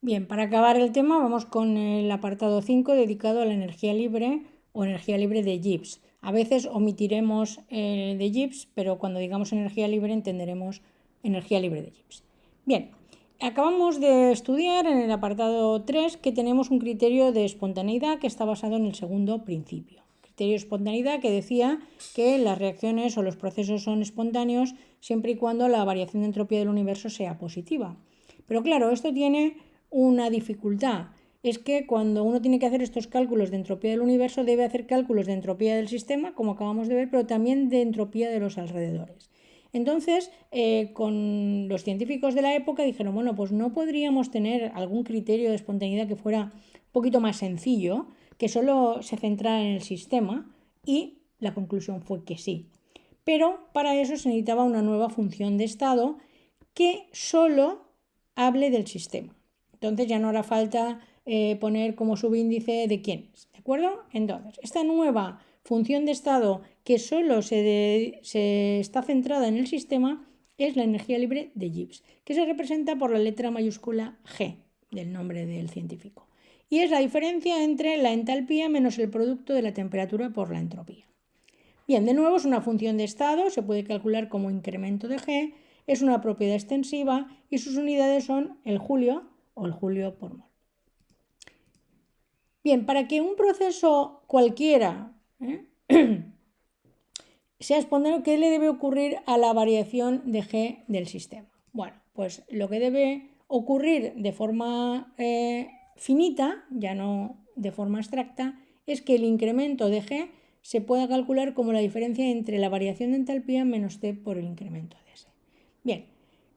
Bien, para acabar el tema vamos con el apartado 5 dedicado a la energía libre o energía libre de Gibbs. A veces omitiremos de Gibbs, pero cuando digamos energía libre entenderemos energía libre de Gibbs. Bien, acabamos de estudiar en el apartado 3 que tenemos un criterio de espontaneidad que está basado en el segundo principio. Criterio de espontaneidad que decía que las reacciones o los procesos son espontáneos siempre y cuando la variación de entropía del universo sea positiva. Pero claro, esto tiene una dificultad. Es que cuando uno tiene que hacer estos cálculos de entropía del universo, debe hacer cálculos de entropía del sistema, como acabamos de ver, pero también de entropía de los alrededores. Entonces, con los científicos de la época dijeron, bueno, pues no podríamos tener algún criterio de espontaneidad que fuera un poquito más sencillo, que solo se centrara en el sistema, y la conclusión fue que sí. Pero para eso se necesitaba una nueva función de estado que solo hable del sistema. Entonces ya no hará falta poner como subíndice de quién es, ¿de acuerdo? Entonces, esta nueva función de estado que solo se está centrada en el sistema es la energía libre de Gibbs, que se representa por la letra mayúscula G del nombre del científico. Y es la diferencia entre la entalpía menos el producto de la temperatura por la entropía. Bien, de nuevo es una función de estado, se puede calcular como incremento de G, es una propiedad extensiva y sus unidades son el julio o el julio por mol. Bien, para que un proceso cualquiera sea espontáneo, ¿qué le debe ocurrir a la variación de G del sistema? Bueno, pues lo que debe ocurrir de forma finita, ya no de forma abstracta, es que el incremento de G se pueda calcular como la diferencia entre la variación de entalpía menos T por el incremento de S. Bien,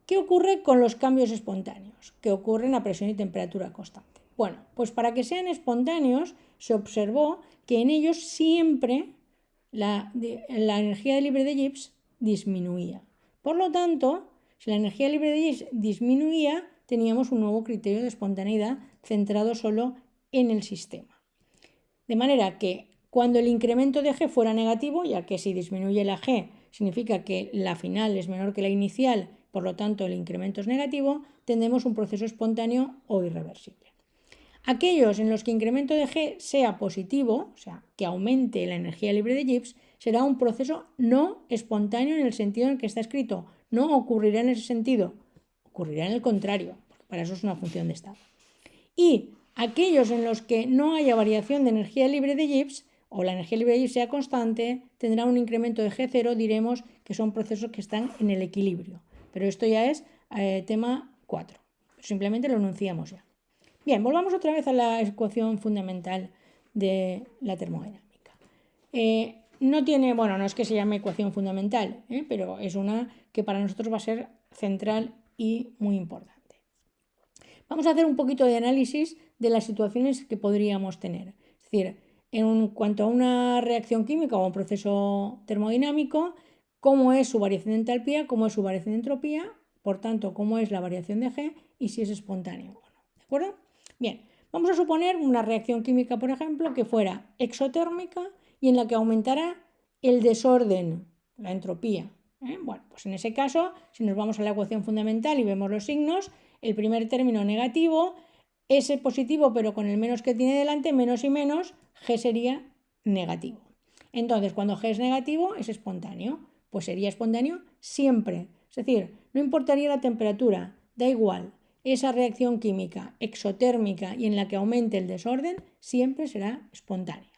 ¿qué ocurre con los cambios espontáneos? Que ocurren a presión y temperatura constante. Bueno, pues para que sean espontáneos se observó que en ellos siempre la energía libre de Gibbs disminuía. Por lo tanto, si la energía libre de Gibbs disminuía, teníamos un nuevo criterio de espontaneidad centrado solo en el sistema. De manera que cuando el incremento de G fuera negativo, ya que si disminuye la G significa que la final es menor que la inicial, por lo tanto el incremento es negativo, tendremos un proceso espontáneo o irreversible. Aquellos en los que incremento de G sea positivo, o sea, que aumente la energía libre de Gibbs, será un proceso no espontáneo en el sentido en el que está escrito. No ocurrirá en ese sentido, ocurrirá en el contrario, porque para eso es una función de estado. Y aquellos en los que no haya variación de energía libre de Gibbs, o la energía libre de Gibbs sea constante, tendrá un incremento de G0, diremos que son procesos que están en el equilibrio. Pero esto ya es tema 4. Simplemente lo enunciamos ya. Bien, volvamos otra vez a la ecuación fundamental de la termodinámica. No tiene, bueno, no es que se llame ecuación fundamental, pero es una que para nosotros va a ser central y muy importante. Vamos a hacer un poquito de análisis de las situaciones que podríamos tener. Es decir, en cuanto a una reacción química o un proceso termodinámico, cómo es su variación de entalpía, cómo es su variación de entropía, por tanto, cómo es la variación de G y si es espontáneo o no. ¿De acuerdo? Bien, vamos a suponer una reacción química, por ejemplo, que fuera exotérmica y en la que aumentara el desorden, la entropía. Bueno, pues en ese caso, si nos vamos a la ecuación fundamental y vemos los signos, el primer término negativo, S positivo pero con el menos que tiene delante, menos y menos, G sería negativo. Entonces, cuando G es negativo, es espontáneo. Pues sería espontáneo siempre. Es decir, no importaría la temperatura, da igual. Esa reacción química exotérmica y en la que aumente el desorden siempre será espontánea.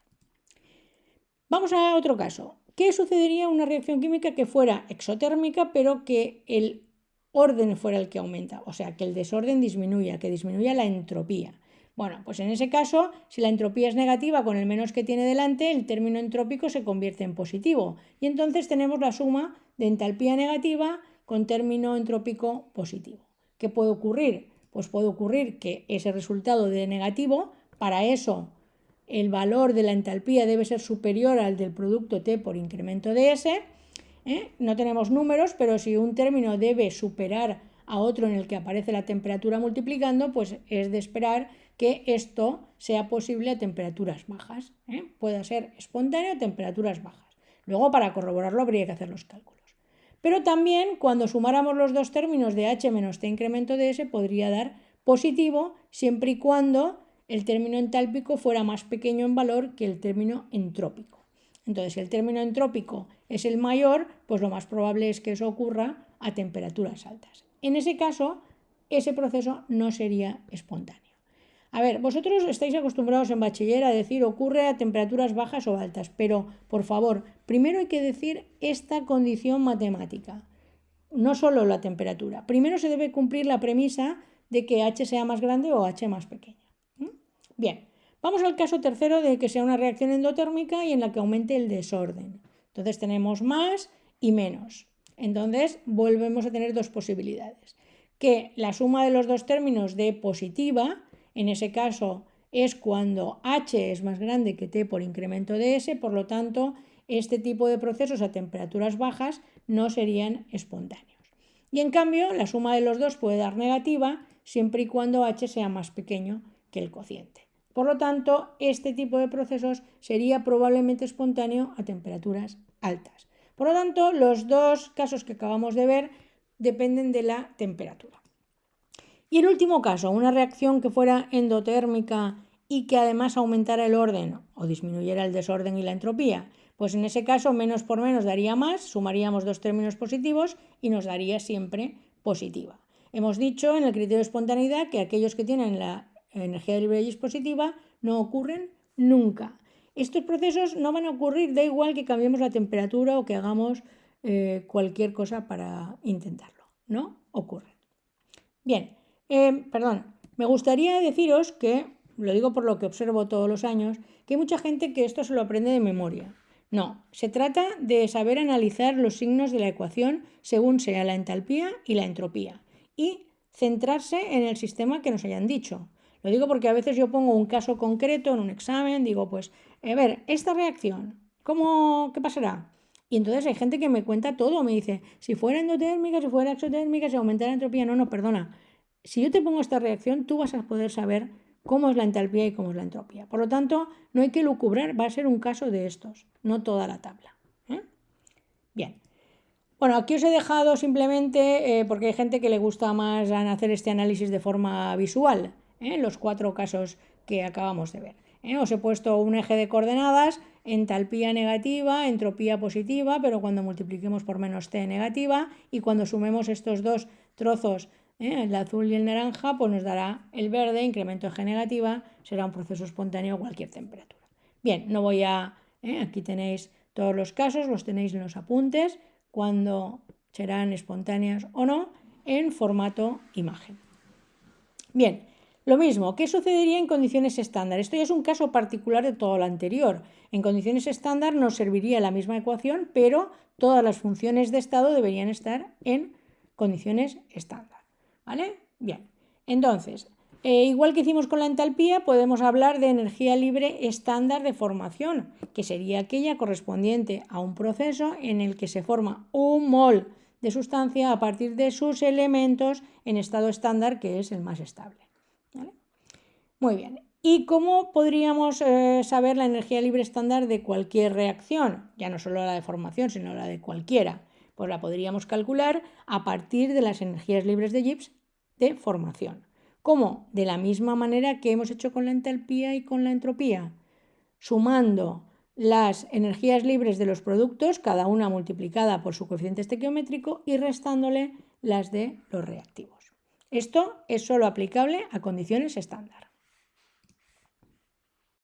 Vamos a otro caso. ¿Qué sucedería en una reacción química que fuera exotérmica pero que el orden fuera el que aumenta? O sea, que el desorden disminuya, que disminuya la entropía. Bueno, pues en ese caso, si la entropía es negativa con el menos que tiene delante, el término entrópico se convierte en positivo. Y entonces tenemos la suma de entalpía negativa con término entrópico positivo. ¿Qué puede ocurrir? Pues puede ocurrir que ese resultado de negativo, para eso el valor de la entalpía debe ser superior al del producto T por incremento de S. No tenemos números, pero si un término debe superar a otro en el que aparece la temperatura multiplicando, pues es de esperar que esto sea posible a temperaturas bajas. Pueda ser espontáneo a temperaturas bajas. Luego, para corroborarlo, habría que hacer los cálculos. Pero también, cuando sumáramos los dos términos de H menos T incremento de S, podría dar positivo siempre y cuando el término entálpico fuera más pequeño en valor que el término entrópico. Entonces, si el término entrópico es el mayor, pues lo más probable es que eso ocurra a temperaturas altas. En ese caso, ese proceso no sería espontáneo. A ver, vosotros estáis acostumbrados en bachiller a decir ocurre a temperaturas bajas o altas, pero por favor, primero hay que decir esta condición matemática, no solo la temperatura. Primero se debe cumplir la premisa de que H sea más grande o H más pequeña. Bien, vamos al caso tercero de que sea una reacción endotérmica y en la que aumente el desorden. Entonces tenemos más y menos. Entonces volvemos a tener dos posibilidades. Que la suma de los dos términos dé positiva, en ese caso es cuando H es más grande que T por incremento de S, por lo tanto este tipo de procesos a temperaturas bajas no serían espontáneos. Y en cambio la suma de los dos puede dar negativa siempre y cuando H sea más pequeño que el cociente. Por lo tanto, este tipo de procesos sería probablemente espontáneo a temperaturas altas. Por lo tanto, los dos casos que acabamos de ver dependen de la temperatura. Y el último caso, una reacción que fuera endotérmica y que además aumentara el orden o disminuyera el desorden y la entropía, pues en ese caso menos por menos daría más, sumaríamos dos términos positivos y nos daría siempre positiva. Hemos dicho en el criterio de espontaneidad que aquellos que tienen la energía libre y positiva no ocurren nunca. Estos procesos no van a ocurrir, da igual que cambiemos la temperatura o que hagamos cualquier cosa para intentarlo, no ocurren. Bien, me gustaría deciros que, lo digo por lo que observo todos los años, que hay mucha gente que esto se lo aprende de memoria. No, se trata de saber analizar los signos de la ecuación según sea la entalpía y la entropía y centrarse en el sistema que nos hayan dicho. Lo digo porque a veces yo pongo un caso concreto en un examen, digo, pues, a ver, esta reacción, ¿qué pasará? Y entonces hay gente que me cuenta todo, me dice, si fuera endotérmica, si fuera exotérmica, si aumentara la entropía. No, perdona. Si yo te pongo esta reacción, tú vas a poder saber cómo es la entalpía y cómo es la entropía. Por lo tanto, no hay que lucubrar, va a ser un caso de estos, no toda la tabla. Bien. Bueno, aquí os he dejado simplemente, porque hay gente que le gusta más hacer este análisis de forma visual, los 4 casos que acabamos de ver. Os he puesto un eje de coordenadas, entalpía negativa, entropía positiva, pero cuando multipliquemos por menos T negativa, y cuando sumemos estos dos trozos, el azul y el naranja, pues nos dará el verde, incremento de G negativa, será un proceso espontáneo a cualquier temperatura. Bien, no voy a... aquí tenéis todos los casos, los tenéis en los apuntes, cuando serán espontáneas o no, en formato imagen. Bien, lo mismo, ¿qué sucedería en condiciones estándar? Esto ya es un caso particular de todo lo anterior. En condiciones estándar nos serviría la misma ecuación, pero todas las funciones de estado deberían estar en condiciones estándar. ¿Vale? Bien, entonces, igual que hicimos con la entalpía, podemos hablar de energía libre estándar de formación, que sería aquella correspondiente a un proceso en el que se forma un mol de sustancia a partir de sus elementos en estado estándar, que es el más estable. ¿Vale? Muy bien. ¿Y cómo podríamos saber la energía libre estándar de cualquier reacción? Ya no solo la de formación, sino la de cualquiera. Pues la podríamos calcular a partir de las energías libres de Gibbs de formación. ¿Cómo? De la misma manera que hemos hecho con la entalpía y con la entropía, sumando las energías libres de los productos, cada una multiplicada por su coeficiente estequiométrico, y restándole las de los reactivos. Esto es solo aplicable a condiciones estándar.